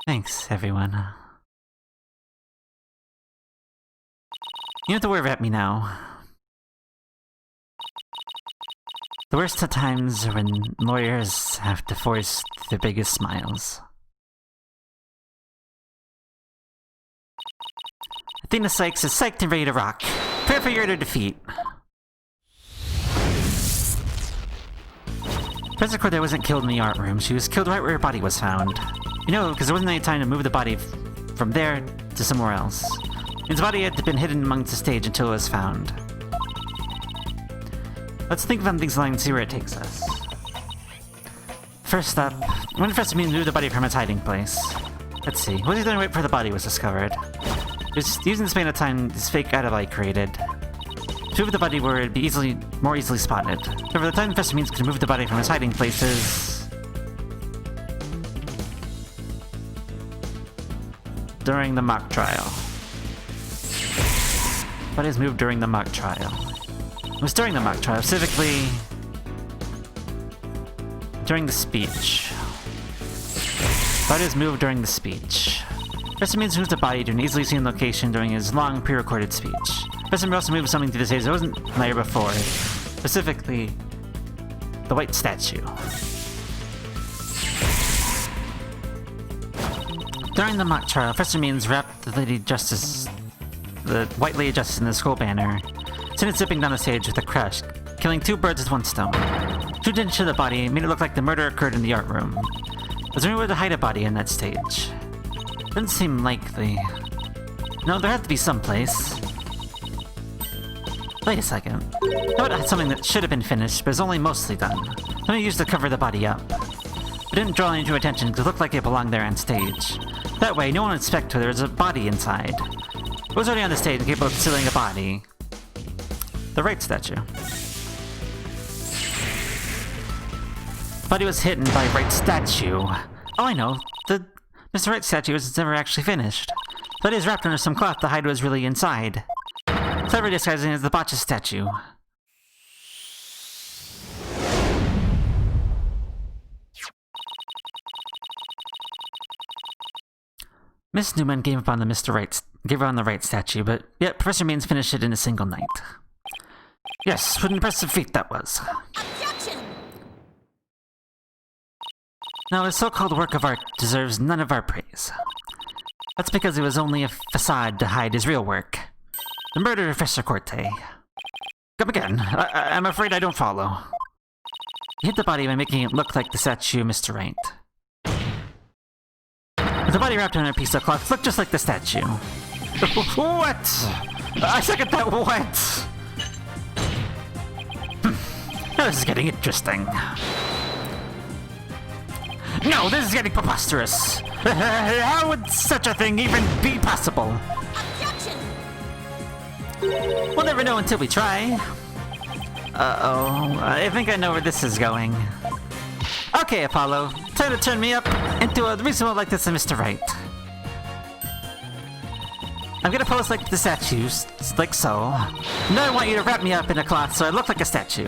Thanks, everyone. You don't have to worry about me now. The worst of times are when lawyers have to force their biggest smiles. Athena Sykes is psyched and ready to rock. Prepare for your utter defeat. Professor Corday wasn't killed in the art room. She was killed right where her body was found. You know, because there wasn't any time to move the body from there to somewhere else. His body had been hidden amongst the stage until it was found. Let's think of things along and see where it takes us. First up, when Professor Mean moved the body from its hiding place. Let's see, what was he doing right before the body was discovered? He was using the span of time this fake alibi created to move the body where it'd be more easily spotted. However, the time Professor Means could move the body from its hiding places during the mock trial. Bodies moved during the mock trial. It was during the mock trial, specifically during the speech. Bodies moved during the speech. Professor Means moved the body to an easily seen location during his long pre-recorded speech. Professor Means also moved something to the stage that wasn't there before, specifically the white statue. During the mock trial, Professor Means wrapped the White Lady Justice in the skull banner, sent it zipping down the stage with a crash, killing 2 birds with 1 stone. Zoomed into the body, made it look like the murder occurred in the art room. Was there anywhere to hide a body in that stage? Doesn't seem likely. No, there had to be someplace. Wait a second. How about something that should have been finished, but is only mostly done? Something used to cover the body up. It didn't draw any attention because it looked like it belonged there on stage. That way, no one would suspect there was a body inside. It was already on the stage and capable of concealing a body. The Wright statue. The body was hidden by Wright statue. Oh, I know. The Mr. Wright statue was never actually finished. The body was wrapped under some cloth to hide what was really inside. Clever disguising as the botcha statue. Miss Newman gave up on the Wright statue, but yet Professor Means finished it in a single night. Yes, what an impressive feat that was. Objection! Now, this so-called work of art deserves none of our praise. That's because it was only a facade to hide his real work. The murder of Professor Corte. Come again. I'm afraid I don't follow. He hid the body by making it look like the statue of Mr. Wright. The body wrapped in a piece of cloth looked just like the statue. What? I second that, what? Now this is getting interesting. No, this is getting preposterous. How would such a thing even be possible? Objection! We'll never know until we try. Uh-oh, I think I know where this is going. Okay, Apollo, time to turn me up into a reasonable likeness of Mr. Wright. I'm gonna pose like the statues, like so. Now I want you to wrap me up in a cloth so I look like a statue.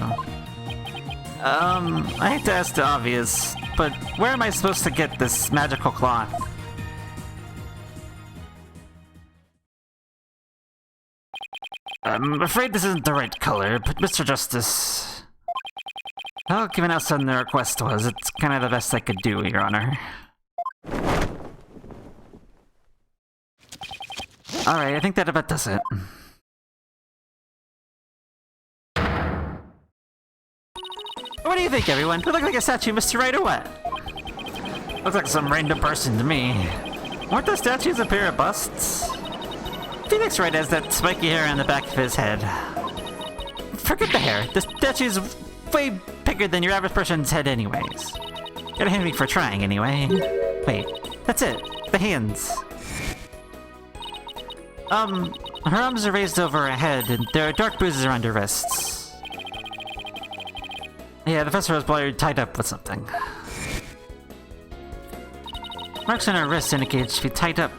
I hate to ask the obvious, but where am I supposed to get this magical cloth? I'm afraid this isn't the right color, but Mr. Justice... Well, given how sudden the request was, it's kind of the best I could do, Your Honor. Alright, I think that about does it. What do you think, everyone? Do I look like a statue, Mr. Wright, or what? Looks like some random person to me. Weren't those statues a pair of busts? Phoenix Wright has that spiky hair on the back of his head. Forget the hair. The statue's way bigger than your average person's head anyways. Gotta hand me for trying, anyway. Wait, that's it. The hands. Her arms are raised over her head, and there are dark bruises around her wrists. Yeah, the professor was probably tied up with something. Marks on her wrists indicate she'd be tied up.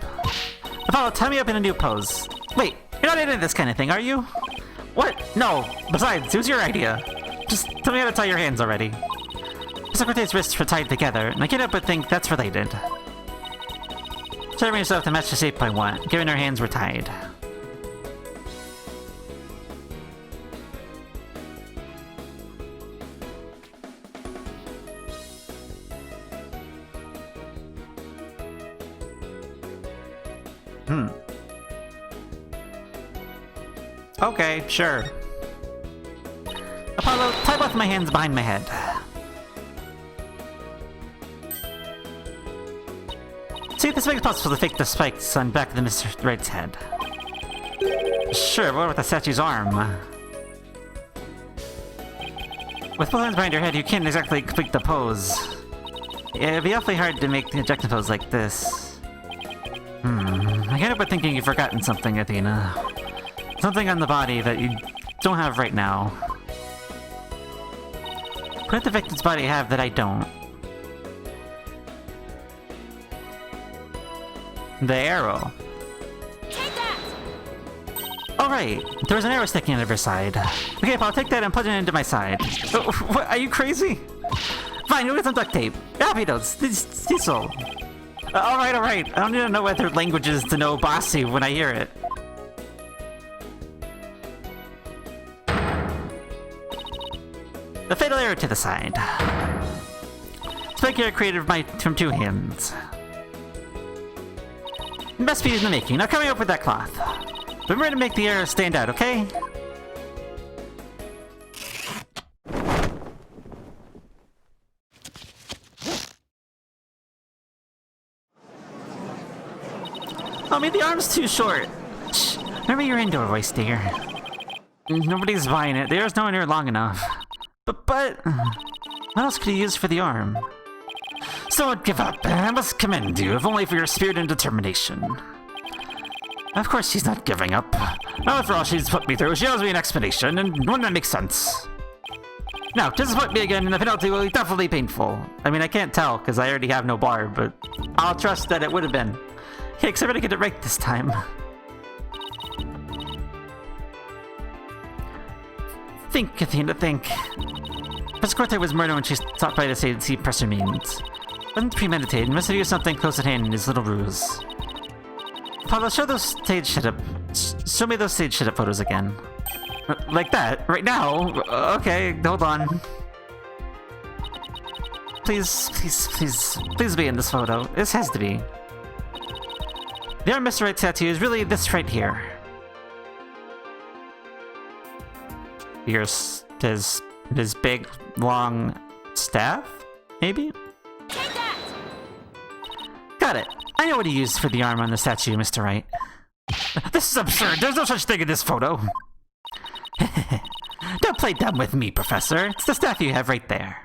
Apollo, tie me up in a new pose. Wait, you're not into this kind of thing, are you? What? No. Besides, it was your idea. Just tell me how to tie your hands already. Professor Corte's wrists were tied together, and I can't help but think that's related. Serving yourself to match the shape I want, given her hands were tied. Okay, sure. Apollo, tie both my hands behind my head. See, this makes it possible to fake the spikes on back of the Mr. Wright's head. Sure, what about the statue's arm? With both hands behind your head, you can't exactly complete the pose. It'd be awfully hard to make the ejection pose like this. I can't help but thinking you've forgotten something, Athena. Something on the body that you don't have right now. What did the victim's body have that I don't? The arrow. Take that! Alright, there was an arrow sticking out of her side. Okay, I'll take that and plug it into my side. Oh, what, are you crazy? Fine, you'll get some duct tape. Happy notes, diesel. Alright. I don't need to know other languages to know bossy when I hear it. The fatal arrow to the side. Spike arrow created from 2 hands. Best be in the making. Now coming up with that cloth. Remember to make the arrow stand out, okay? I mean, the arm's too short. Shh. Remember your indoor voice, dear. Nobody's buying it. The arrow's nowhere near long enough. But what else could you use for the arm? So don't give up. I must commend you, if only for your spirit and determination. Of course she's not giving up. After all she's put me through, she owes me an explanation, and one that makes sense. Now, disappoint me again, and the penalty will be definitely painful. I mean, I can't tell, because I already have no bar, but I'll trust that it would have been. Okay, because I'm gonna get it right this time. Think, Athena, think. Pasquarte was murdered when she stopped by to say the presser means. Wasn't premeditated, must have used something close at hand in his little ruse. Paula, show those stage setup. Show me those stage setup photos again. Like that? Right now? Okay, hold on. Please be in this photo. This has to be. The arm Mr. Wright tattoo is really this right here. His big, long staff? Maybe? Take that! Got it. I know what he used for the arm on the statue, Mr. Wright. This is absurd. There's no such thing in this photo. Don't play dumb with me, Professor. It's the staff you have right there.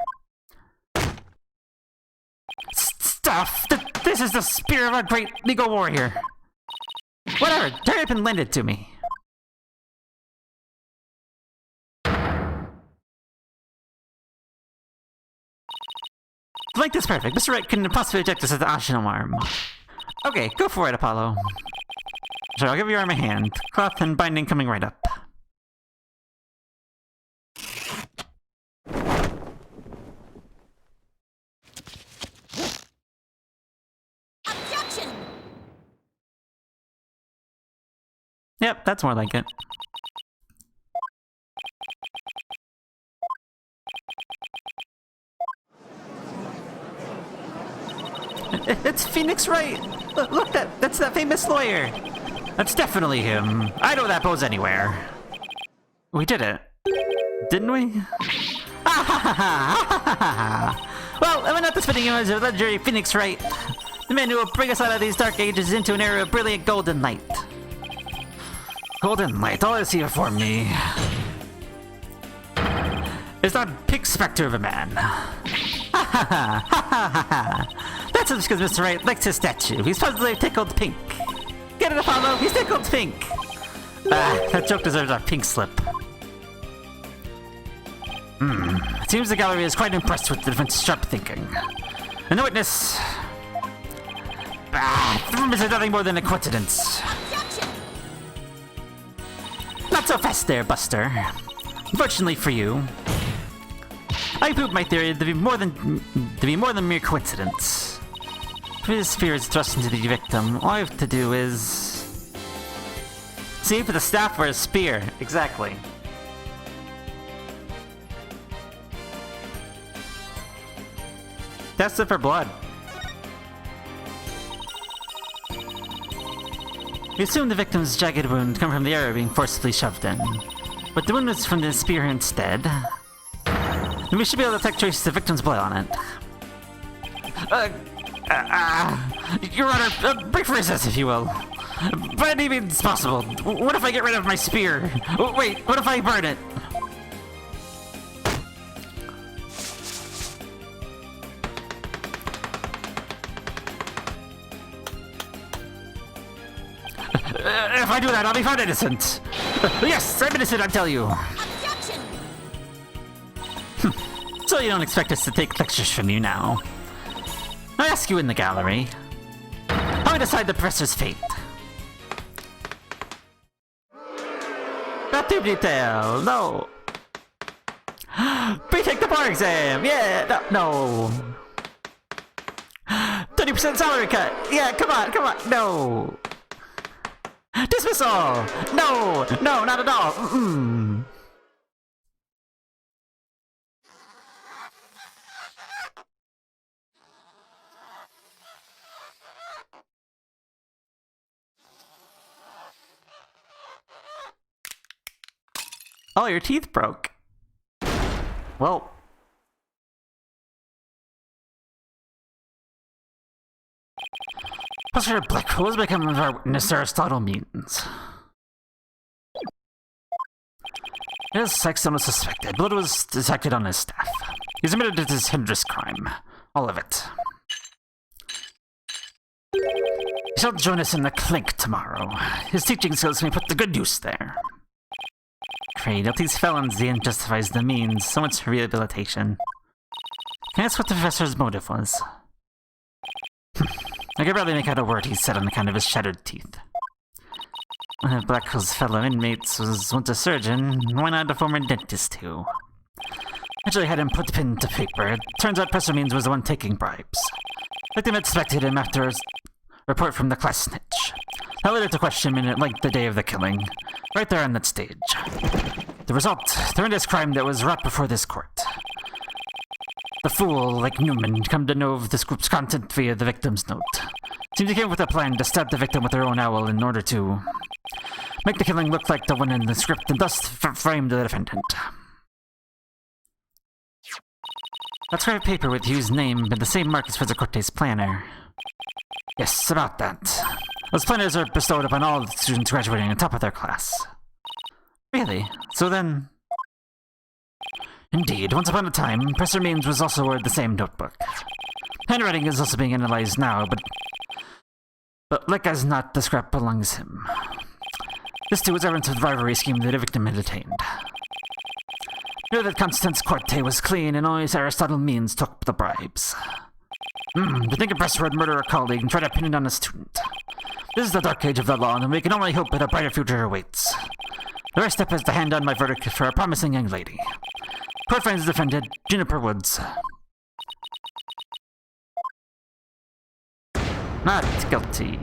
Stuff! This is the spear of a great legal warrior. Whatever, hurry up and lend it to me. The length is perfect. Mr. Wright couldn't possibly reject this as an optional arm. Okay, go for it, Apollo. Sure, I'll give your arm a hand. Cloth and binding coming right up. Objection! Yep, that's more like it. It's Phoenix Wright! Look, that's that famous lawyer! That's definitely him. I know that pose anywhere. We did it. Didn't we? Well, am I not the spitting image of legendary Phoenix Wright? The man who will bring us out of these dark ages into an era of brilliant golden light. Golden light, all I see before me is that pink specter of a man. That's just because Mr. Wright likes his statue. He's positively tickled pink. Get it, Apollo? He's tickled pink. That joke deserves a pink slip. It seems the gallery is quite impressed with the defense's sharp thinking. And the witness... this is nothing more than a coincidence. Objection! Not so fast there, Buster. Unfortunately for you, I proved my theory to be more than mere coincidence. If his spear is thrust into the victim, all I have to do is... see for the staff or a spear. Exactly. Test it for blood. We assume the victim's jagged wound come from the arrow being forcibly shoved in. But the wound was from the spear instead. Then we should be able to detect traces of the victim's blood on it. Your Honor, break for resist, if you will. By any means possible. What if I get rid of my spear? Oh, wait, what if I burn it? If I do that, I'll be found innocent. Yes, I'm innocent, I tell you. Objection! So you don't expect us to take lectures from you now. I ask you in the gallery. How we decide the professor's fate? Not too detailed, no. Retake the bar exam, yeah, no. 30% salary cut, yeah, come on, no. Dismissal! No, not at all. Oh, your teeth broke. Well. Professor Black, who has become of our witness Aristotle means? Yes, Sexton was suspected. Blood was detected on his staff. He's admitted to his hindrance crime. All of it. He shall join us in the clink tomorrow. His teaching skills may put to good use there. Great, if these felons, the end justifies the means. So much for rehabilitation. Can I ask what the professor's motive was? I could barely make out a word he said on account of his shattered teeth. One of Blackwell's fellow inmates was once a surgeon, why not a former dentist too? Actually had him put pen to paper. It turns out Professor Means was the one taking bribes. Victim expected him after a report from the class snitch. I later to question him like the day of the killing, right there on that stage. The result, the horrendous crime that was wrought before this court. The fool, like Newman, come to know of this group's content via the victim's note. Seems he came up with a plan to stab the victim with her own owl in order to make the killing look like the one in the script and thus frame the defendant. That scrap paper with Hugh's name and the same mark as Professor Corte's planner. Yes, about that. Those planners are bestowed upon all the students graduating on top of their class. Really? So then... Indeed, once upon a time, Professor Means was also awarded the same notebook. Handwriting is also being analyzed now, but like as not, the scrap belongs him. This too was evidence of the rivalry scheme that the victim had attained. Knew that Constance Corte was clean and only Aristotle Means took the bribes. To think a professor would murder a colleague and try to pin it on a student. This is the dark age of the law, and we can only hope that a brighter future awaits. The first step is to hand down my verdict for a promising young lady. Court finds defendant, Juniper Woods. Not guilty.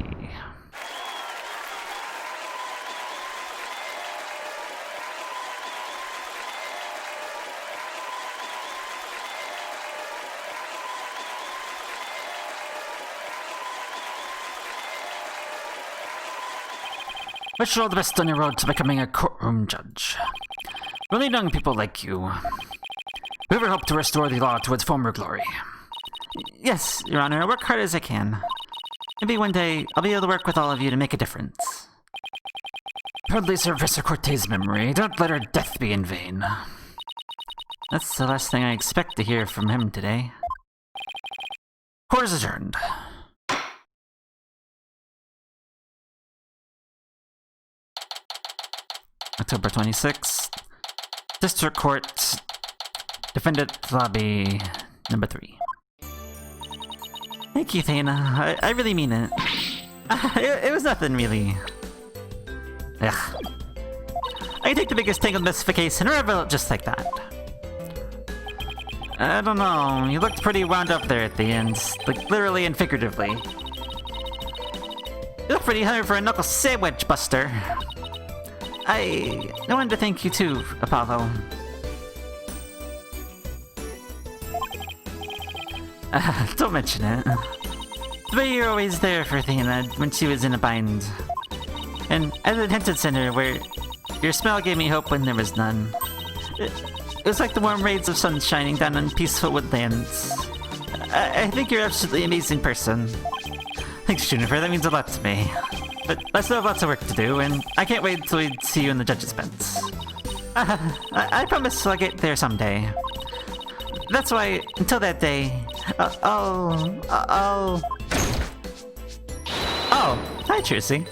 Wish you all the best on your road to becoming a courtroom judge. We need young people like you. We ever hope to restore the law to its former glory. Yes, Your Honor, I'll work hard as I can. Maybe one day, I'll be able to work with all of you to make a difference. Proudly serve Professor Corte's memory. Don't let her death be in vain. That's the last thing I expect to hear from him today. Court is adjourned. October 26th. District Court. Defendant Lobby number 3. Thank you, Thana. I really mean it. It was nothing, really. Ugh. I can take the biggest tangled mess of a case and revel it just like that. I don't know, you looked pretty wound up there at the end. Like, literally and figuratively. You look pretty hungry for a knuckle sandwich, Buster. I wanted to thank you too, Apollo. Don't mention it. But you're always there for Athena when she was in a bind. And at the detention center, where your smile gave me hope when there was none. It was like the warm rays of sun shining down on peaceful woodlands. I think you're an absolutely amazing person. Thanks, Juniper, that means a lot to me. But I still have lots of work to do, and I can't wait till we see you in the judges' bench. I promise I'll get there someday. That's why, until that day, Oh, hi, Tracy.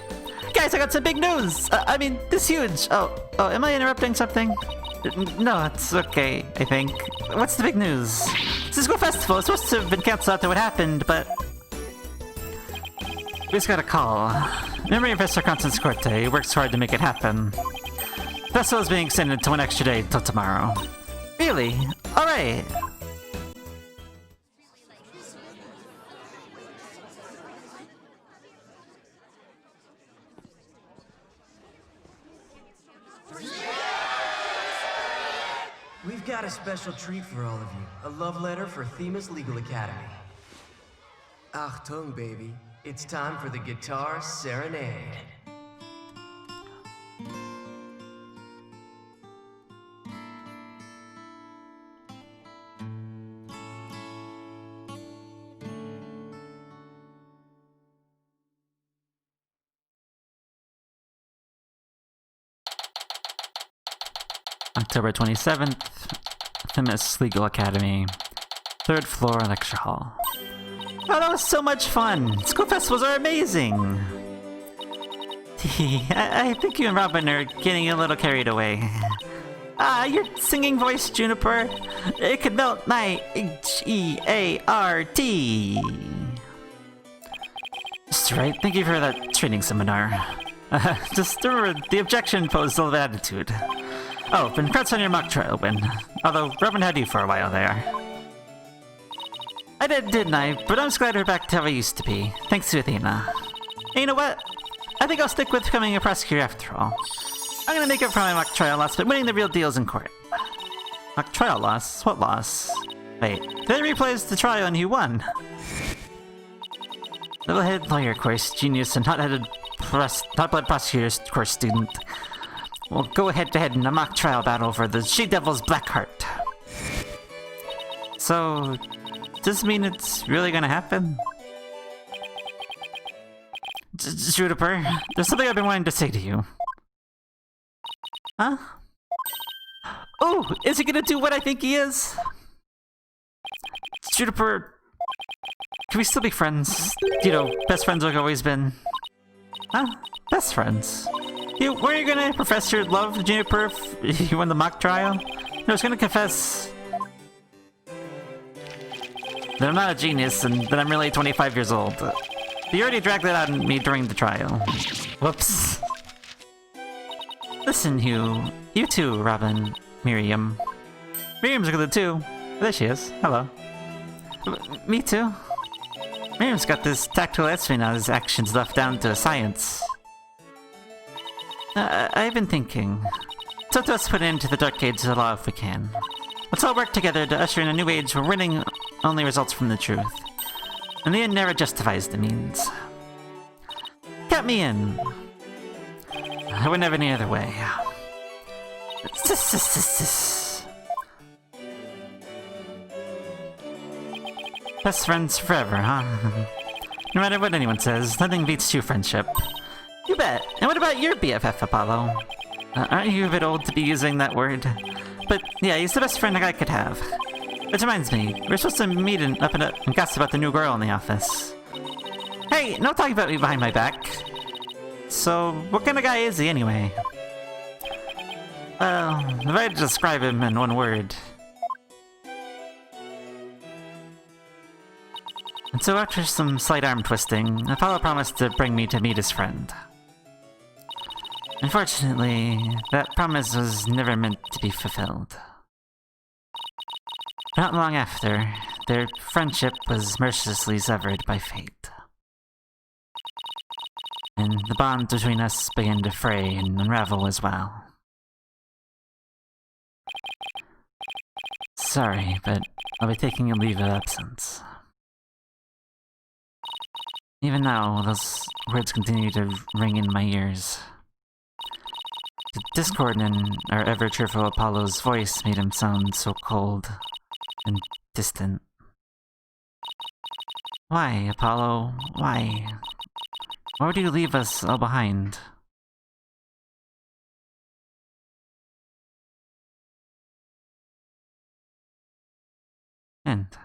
Guys, I got some big news! I mean, this huge! Oh, am I interrupting something? No, it's okay, I think. What's the big news? Cisco Festival is supposed to have been canceled after what happened, but... we just got a call. Memory of Professor Constance Corte works hard to make it happen. The festival is being extended to one extra day till tomorrow. Really? Alright! We've got a special treat for all of you. A love letter for Themis Legal Academy. Achtung, baby. It's time for the Guitar Serenade. October 27th, Themis Legal Academy, 3rd floor lecture hall. Oh, that was so much fun! School festivals are amazing! I think you and Robin are getting a little carried away. Your singing voice, Juniper, it could melt my H-E-A-R-T! Mr. Wright, thank you for that training seminar. Just remember, the objection posed a little attitude. Oh, congrats on your mock trial win. Although, Robin had you for a while there. I did, didn't I? But I'm just glad we're back to how I used to be. Thanks to Athena. And you know what? I think I'll stick with becoming a prosecutor after all. I'm gonna make up for my mock trial loss, but winning the real deals in court. Mock trial loss? What loss? Wait, that replays the trial and you won. Level-headed lawyer course genius and hot-headed hot-blood prosecutor's course student. We'll go head-to-head in a mock trial battle for the She-Devil's Black Heart. So, does this mean it's really gonna happen? Juniper, there's something I've been wanting to say to you. Huh? Oh, is he gonna do what I think he is? Juniper, can we still be friends? You know, best friends like always been. Huh? Best friends? Were you gonna profess your love to Juniper if you won the mock trial? I was gonna confess that I'm not a genius and that I'm really 25 years old. You already dragged that out on me during the trial. Whoops. Listen, you too, Robin, Miriam. Miriam's good too. There she is. Hello. Me too. Miriam's got this tactile estimate on his actions left down to a science. I've been thinking. It's up to us to put an end to the dark age of the law if we can. Let's all work together to usher in a new age where winning only results from the truth. And the end never justifies the means. Count me in. I wouldn't have any other way. Best friends forever, huh? No matter what anyone says, nothing beats true friendship. You bet. And what about your BFF, Apollo? Aren't you a bit old to be using that word? But yeah, he's the best friend a guy could have. Which reminds me, we're supposed to meet and up and gossip about the new girl in the office. Hey, no talking about me behind my back. So, what kind of guy is he anyway? Well, if I had to describe him in one word. And so after some slight arm twisting, Apollo promised to bring me to meet his friend. Unfortunately, that promise was never meant to be fulfilled. Not long after, their friendship was mercilessly severed by fate. And the bond between us began to fray and unravel as well. Sorry, but I'll be taking a leave of absence. Even now, those words continue to ring in my ears. The discord in our ever-cheerful Apollo's voice made him sound so cold and distant. Why, Apollo? Why? Why would you leave us all behind? End.